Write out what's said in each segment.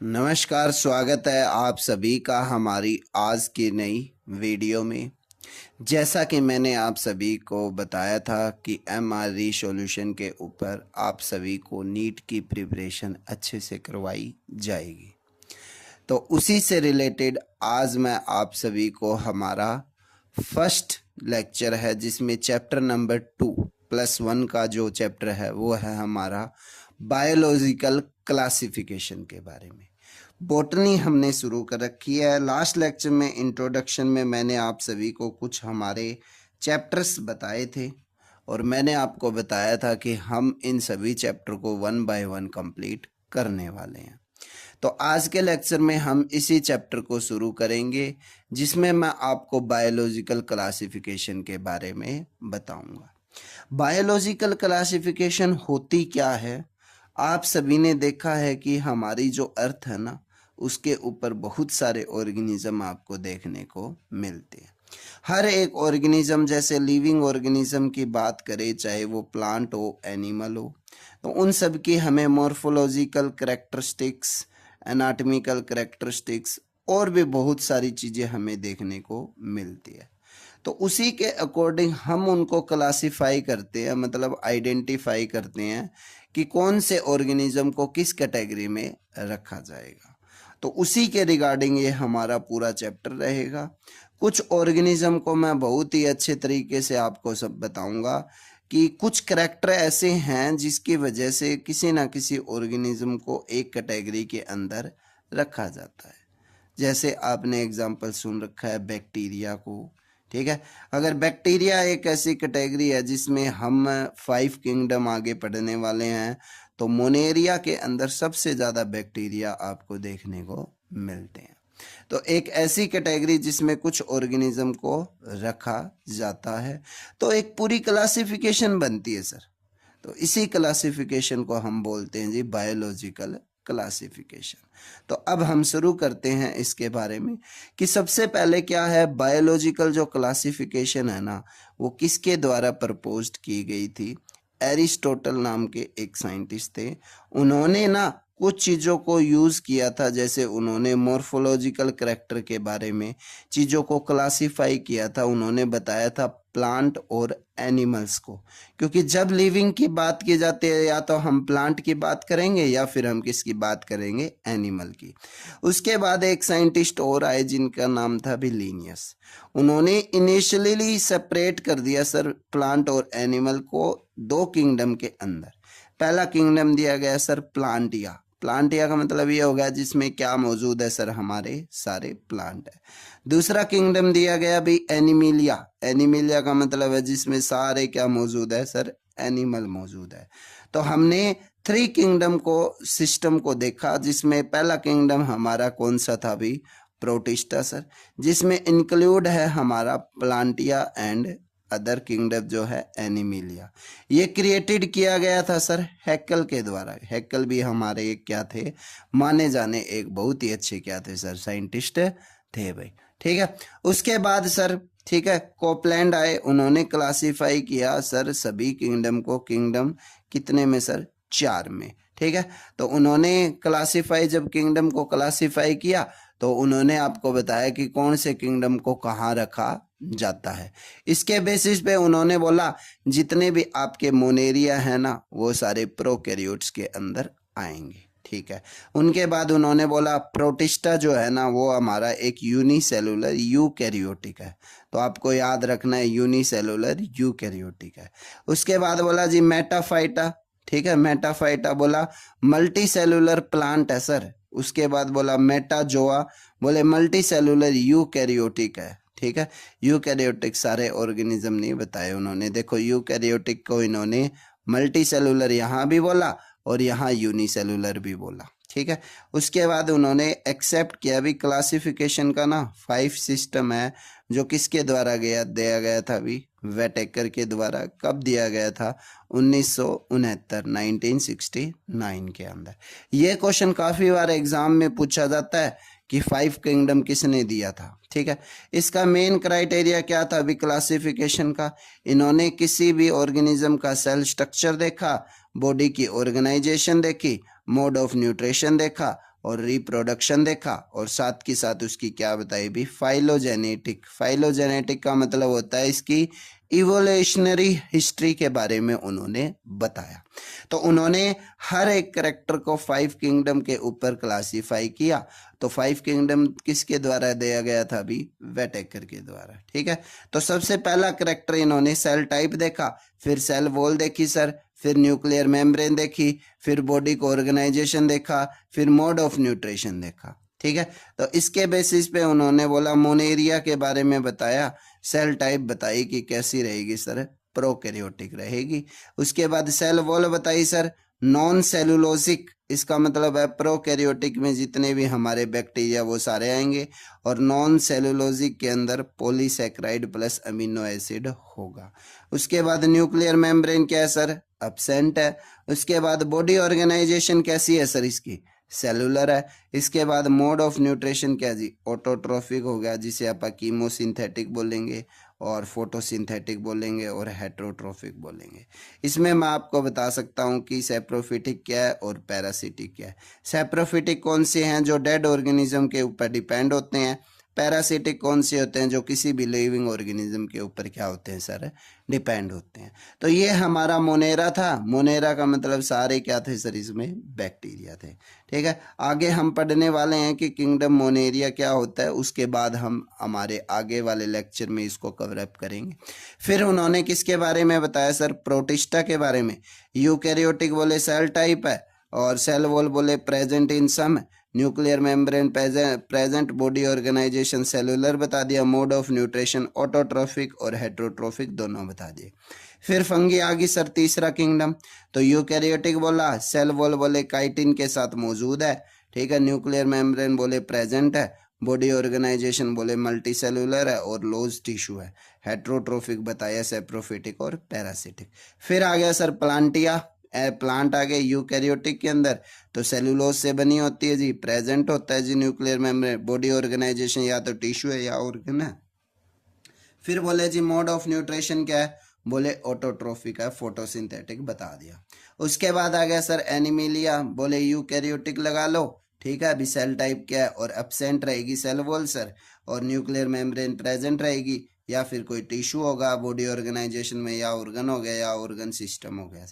नमस्कार, स्वागत है आप सभी का हमारी आज की नई वीडियो में। जैसा कि मैंने आप सभी को बताया था कि एमआरई सॉल्यूशन के ऊपर आप सभी को नीट की प्रिपरेशन अच्छे से करवाई जाएगी। तो उसी से रिलेटेड आज मैं आप सभी को हमारा फर्स्ट लेक्चर है जिसमें चैप्टर नंबर 2+1 का जो चैप्टर है वो है हमारा बायोलॉजिकल क्लासिफिकेशन के बारे में। बॉटनी हमने शुरू कर रखी है। लास्ट लेक्चर में इंट्रोडक्शन में मैंने आप सभी को कुछ हमारे चैप्टर्स बताए थे और मैंने आपको बताया था कि हम इन सभी चैप्टर को 1 बाय 1 कंप्लीट करने वाले हैं। तो आज के लेक्चर में हम इसी चैप्टर को शुरू करेंगे जिसमें मैं आपको बायोलॉजिकल क्लासिफिकेशन के बारे में बताऊंगा। बायोलॉजिकल क्लासिफिकेशन होती क्या है? आप सभी ने देखा है कि हमारी जो अर्थ है ना, उसके ऊपर बहुत सारे ऑर्गेनिज्म आपको देखने को मिलते हैं। हर एक ऑर्गेनिज्म, जैसे लिविंग ऑर्गेनिज्म की बात करें, चाहे वो प्लांट हो, एनिमल हो, तो उन सब की हमें मॉर्फोलॉजिकल कैरेक्टरिस्टिक्स, एनाटॉमिकल कैरेक्टरिस्टिक्स और भी बहुत सारी चीज़ें हमें देखने को मिलती है। तो उसी के अकॉर्डिंग हम उनको क्लासिफाई करते हैं, मतलब आइडेंटिफाई करते हैं कि कौन से ऑर्गेनिज्म को किस कैटेगरी में रखा जाएगा। तो उसी के रिगार्डिंग ये हमारा पूरा चैप्टर रहेगा। कुछ ऑर्गेनिज्म को मैं बहुत ही अच्छे तरीके से आपको सब बताऊंगा कि कुछ करैक्टर ऐसे हैं जिसकी वजह से किसी ना किसी ऑर्गेनिज्म को एक कैटेगरी के अंदर रखा जाता है। जैसे आपने एग्जाम्पल सुन रखा है बैक्टीरिया को, ठीक है। अगर बैक्टीरिया एक ऐसी कैटेगरी है जिसमें हम 5 किंगडम आगे पढ़ने वाले हैं, तो मोनेरिया के अंदर सबसे ज़्यादा बैक्टीरिया आपको देखने को मिलते हैं। तो एक ऐसी कैटेगरी जिसमें कुछ ऑर्गेनिज्म को रखा जाता है, तो एक पूरी क्लासिफिकेशन बनती है सर। तो इसी क्लासिफिकेशन को हम बोलते हैं जी बायोलॉजिकल क्लासिफिकेशन। तो अब हम शुरू करते हैं इसके बारे में कि सबसे पहले क्या है बायोलॉजिकल जो क्लासिफिकेशन है ना, वो किसके द्वारा प्रपोज्ड की गई थी। एरिस्टोटल नाम के एक साइंटिस्ट थे। उन्होंने ना कुछ चीज़ों को यूज़ किया था, जैसे उन्होंने मॉर्फोलॉजिकल करैक्टर के बारे में चीज़ों को क्लासिफाई किया था। उन्होंने बताया था प्लांट और एनिमल्स को, क्योंकि जब लिविंग की बात की जाती है या तो हम प्लांट की बात करेंगे या फिर हम किसकी बात करेंगे, एनिमल की। उसके बाद एक साइंटिस्ट और आए जिनका नाम था लिनियस। उन्होंने इनिशियली सेपरेट कर दिया सर प्लांट और एनिमल को 2 किंगडम के अंदर। पहला किंगडम दिया गया सर प्लांटिया। प्लांटिया का मतलब ये हो गया जिसमें क्या मौजूद है सर, हमारे सारे प्लांट है। दूसरा किंगडम दिया गया भी एनिमिलिया। एनिमिलिया का मतलब है जिसमें सारे क्या मौजूद है सर, एनिमल मौजूद है। तो हमने 3 किंगडम को सिस्टम को देखा, जिसमें पहला किंगडम हमारा कौन सा था भी, प्रोटिस्टा सर, जिसमें इंक्लूड है हमारा प्लांटिया एंड अदर किंगडम जो है एनिमिलिया। ये क्रिएटेड किया गया था सर हैक्कल के द्वारा। हैक्कल भी हमारे एक क्या थे, माने जाने एक बहुत ही अच्छे क्या थे सर, साइंटिस्ट थे भाई, ठीक है। उसके बाद सर, ठीक है, कोपलैंड आए। उन्होंने क्लासिफाई किया सर सभी किंगडम को, किंगडम कितने में सर, 4 में, ठीक है। तो उन्होंने क्लासिफाई, जब किंगडम को क्लासिफाई किया तो उन्होंने आपको बताया कि कौन से किंगडम को कहाँ रखा जाता है। इसके बेसिस पे उन्होंने बोला जितने भी आपके मोनेरिया है ना, वो सारे प्रोकैरियोट्स के अंदर आएंगे, ठीक है। उनके बाद उन्होंने बोला प्रोटिस्टा जो है ना, वो हमारा एक यूनिसेलुलर यूकैरियोटिक है। तो आपको याद रखना है यूनिसेलुलर यूकैरियोटिक है। उसके बाद बोला जी मेटाफाइटा, ठीक है। मेटाफाइटा बोला मल्टी सेलुलर प्लांट है सर। उसके बाद बोला मेटाजोआ, बोले मल्टी सेलुलर यूकैरियोटिक है, ठीक है। यूकैरियोटिक सारे ऑर्गेनिज्म नहीं बताए उन्होंने। देखो यूकैरियोटिक को इन्होंने मल्टी सेलुलर यहाँ भी बोला और यहाँ यूनिसेलुलर भी बोला, ठीक है। उसके बाद उन्होंने एक्सेप्ट किया भी क्लासिफिकेशन का ना 5 सिस्टम है, जो किसके द्वारा दिया गया था भी, वेटेकर के द्वारा। कब दिया गया था, 1969 के अंदर। ये क्वेश्चन काफ़ी बार एग्जाम में पूछा जाता है कि 5 किंगडम किसने दिया था, ठीक है। इसका मेन क्राइटेरिया क्या था अभी क्लासिफिकेशन का, इन्होंने किसी भी ऑर्गेनिज्म का सेल स्ट्रक्चर देखा, बॉडी की ऑर्गेनाइजेशन देखी, मोड ऑफ न्यूट्रिशन देखा और रिप्रोडक्शन देखा, और साथ के साथ उसकी क्या बताई भी, फाइलोजेनेटिक। फाइलोजेनेटिक का मतलब होता है इसकी इवोल्यूशनरी हिस्ट्री के बारे में उन्होंने बताया। तो उन्होंने हर एक करेक्टर को 5 किंगडम के ऊपर क्लासिफाई किया। तो 5 किंगडम किसके द्वारा दिया गया था अभी, वेटेकर के द्वारा। ठीक है, तो सबसे पहला करेक्टर इन्होंने सेल टाइप देखा, फिर सेल वॉल देखी सर, फिर न्यूक्लियर मेम्ब्रेन देखी, फिर बॉडी को ऑर्गेनाइजेशन देखा, फिर मोड ऑफ न्यूट्रिशन देखा। ठीक है, तो इसके बेसिस पे उन्होंने बोला मोनेरिया के बारे में बताया, सेल टाइप बताई कि कैसी रहेगी सर, प्रोकैरियोटिक रहेगी। उसके बाद सेल वॉल बताई सर, नॉन सेलुलोसिक, इसका मतलब है प्रोकैरियोटिक में जितने भी हमारे बैक्टीरिया वो सारे आएंगे, और नॉन सेलुलोसिक के अंदर पॉलीसैकेराइड प्लस अमीनो एसिड होगा। उसके बाद न्यूक्लियर मेम्ब्रेन क्या है सर, एब्सेंट है। उसके बाद बॉडी ऑर्गेनाइजेशन कैसी है सर इसकी, सेलुलर है। इसके बाद मोड ऑफ न्यूट्रिशन क्या जी, ऑटोट्रोफिक हो गया, जिसे आप कीमोसिंथेटिक बोलेंगे और फोटोसिंथेटिक बोलेंगे और हेट्रोट्रोफिक बोलेंगे। इसमें मैं आपको बता सकता हूं कि सैप्रोफिटिक क्या है और पैरासिटिक क्या है। सैप्रोफिटिक कौन से हैं, जो डेड ऑर्गेनिज्म के ऊपर डिपेंड होते हैं। पैरासिटिक कौन से होते हैं, जो किसी भी लिविंग ऑर्गेनिज्म के ऊपर क्या होते हैं सर, डिपेंड होते हैं। तो ये हमारा मोनेरा था। मोनेरा का मतलब सारे क्या थे सर, इसमें बैक्टीरिया थे। ठीक है, आगे हम पढ़ने वाले हैं कि किंगडम मोनेरिया क्या होता है, उसके बाद हम हमारे आगे वाले लेक्चर में इसको कवर अप करेंगे। फिर उन्होंने किसके बारे में बताया सर, प्रोटिस्टा के बारे में। यूकैरियोटिक बोले सेल टाइप है, और सेल वॉल बोले present in some, nuclear membrane present, body organization cellular बता दिया, मोड ऑफ न्यूट्रिशन ऑटोट्रोफिक और हेट्रोट्रोफिक दोनों बता दिए। फिर फंगी आ गई सर, तीसरा किंगडम। तो यूकैरियोटिक बोला, सेल वॉल बोले काइटिन के साथ मौजूद है। ठीक है, न्यूक्लियर मेम्ब्रेन बोले प्रेजेंट है, बॉडी ऑर्गेनाइजेशन बोले मल्टी सेलुलर है और लोज टिश्यू है। हेट्रोट्रोफिक बताया, सेप्रोफिटिक और पैरासिटिक। फिर आ गया सर प्लांटिया, प्लांट आ गए यूकैरियोटिक के अंदर। तो सेलुलोज से बनी होती है जी, प्रेजेंट होता है जी न्यूक्लियर मेम्ब्रेन, बॉडी ऑर्गेनाइजेशन या तो टिश्यू है या ऑर्गन है। फिर बोले जी मोड ऑफ न्यूट्रिशन क्या है, बोले ऑटोट्रोफिक है, फोटोसिंथेटिक बता दिया। उसके बाद आ गया सर एनिमिलिया, बोले यूकैरियोटिक लगा लो। ठीक है, अभी सेल टाइप क्या है और एब्सेंट रहेगी सेल वॉल सर, और न्यूक्लियर मेम्ब्रेन प्रेजेंट रहेगी, या फिर कोई टिश्यू होगा बॉडी ऑर्गेनाइजेशन में, या ऑर्गन हो गया या ऑर्गन सिस्टम हो गया।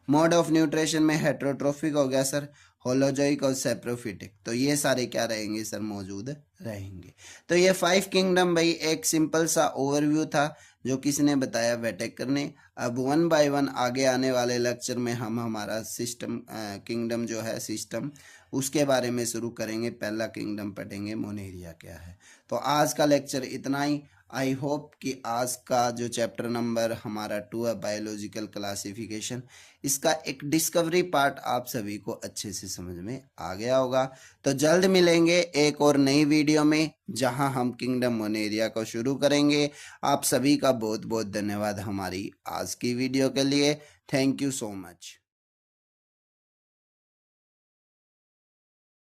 मोड ऑफ न्यूट्रिशन में हेट्रोट्रोफिक हो गया सर, होलोजोइक और सेप्रोफिटिक। तो ये सारे क्या रहेंगे सर, मौजूद रहेंगे। तो ये 5 किंगडम भाई एक सिंपल सा ओवरव्यू था जो किसने बताया, वेटेकर ने। अब 1 बाय 1 आगे आने वाले लेक्चर में हम हमारा सिस्टम किंगडम जो है सिस्टम, उसके बारे में शुरू करेंगे। पहला किंगडम पढ़ेंगे मोनेरिया क्या है। तो आज का लेक्चर इतना ही। आई होप कि आज का जो चैप्टर नंबर हमारा 2 है, बायोलॉजिकल क्लासिफिकेशन, इसका एक डिस्कवरी पार्ट आप सभी को अच्छे से समझ में आ गया होगा। तो जल्द मिलेंगे एक और नई वीडियो में, जहां हम किंगडम मोनेरिया को शुरू करेंगे। आप सभी का बहुत बहुत धन्यवाद हमारी आज की वीडियो के लिए। Thank you so much.